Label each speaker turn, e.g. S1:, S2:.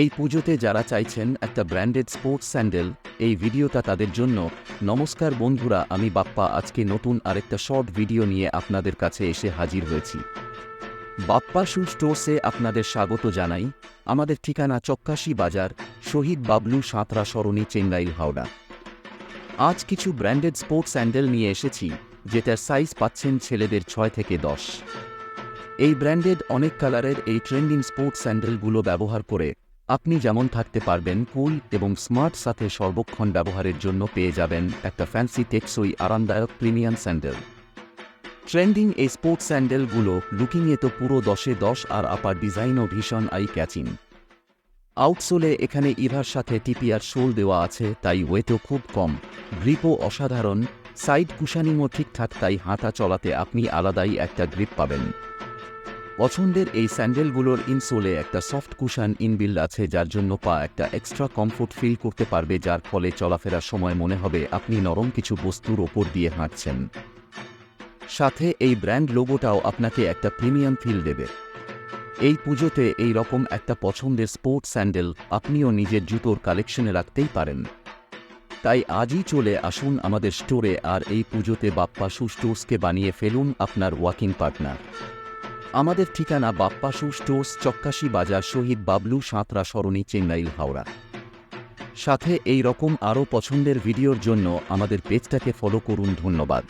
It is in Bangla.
S1: এই পুজোতে যারা চাইছেন একটা ব্র্যান্ডেড স্পোর্টস স্যান্ডেল, এই ভিডিওটা তাদের জন্য। নমস্কার বন্ধুরা, আমি বাপ্পা আজকে নতুন আরেকটা শর্ট ভিডিও নিয়ে আপনাদের কাছে এসে হাজির হয়েছি। বাপ্পা শু স্টোর্সে আপনাদের স্বাগত জানাই। আমাদের ঠিকানা চক্কাশি বাজার, শহীদ বাবলু সাঁতরা সরণি, চেঙ্গাইল, হাওড়া। আজ কিছু ব্র্যান্ডেড স্পোর্টস স্যান্ডেল নিয়ে এসেছি, যেটার সাইজ পাচ্ছেন ছেলেদের 6 থেকে 10। এই ব্র্যান্ডেড অনেক কালারের এই ট্রেন্ডিং স্পোর্টস স্যান্ডেলগুলো ব্যবহার করে আপনি যেমন থাকতে পারবেন কুল এবং স্মার্ট, সাথে সর্বক্ষণ ব্যবহারের জন্য পেয়ে যাবেন একটা ফ্যান্সি, টেকসই, আরামদায়ক প্রিমিয়াম স্যান্ডেল। ট্রেন্ডিং এই স্পোর্টস স্যান্ডেলগুলো লুকিংয়ে তো পুরো 10-এ 10, আর আপার ডিজাইনও ভীষণ আই ক্যাচিং। আউটসোলে এখানে ইভার সাথে টিপিআর সোল দেওয়া আছে, তাই ওয়েটও খুব কম। গ্রিপও অসাধারণ, সাইড কুশানিংও ঠিকঠাক, তাই হাঁটা চলাতে আপনি আলাদাই একটা গ্রিপ পাবেন। পছন্দের এই স্যান্ডেলগুলোর ইনসোলে একটা সফট কুশন ইনবিল্ড আছে, যার জন্য পা একটা এক্সট্রা কমফোর্ট ফিল করতে পারবে, যার ফলে চলাফেরার সময় মনে হবে আপনি নরম কিছু বস্তুর ওপর দিয়ে হাঁটছেন। সাথে এই ব্র্যান্ড লোগোটাও আপনাকে একটা প্রিমিয়াম ফিল দেবে। এই পুজোতে এই রকম একটা পছন্দের স্পোর্টস স্যান্ডেল আপনিও নিজের জুতোর কালেকশনে রাখতেই পারেন। তাই আজই চলে আসুন আমাদের স্টোরে, আর এই পুজোতে বাপ্পা শু স্টোর্সকে বানিয়ে ফেলুন আপনার ওয়াকিং পার্টনার। আমাদের ঠিকানা বাপ্পা শু স্টোর্স, চক্কাশি বাজার, শহীদ বাবলু সাঁতরা সরণি, চেঙ্গাইল, হাওড়া। সাথে এই রকম আরও পছন্দের ভিডিওর জন্য আমাদের পেজটাকে ফলো করুন। ধন্যবাদ।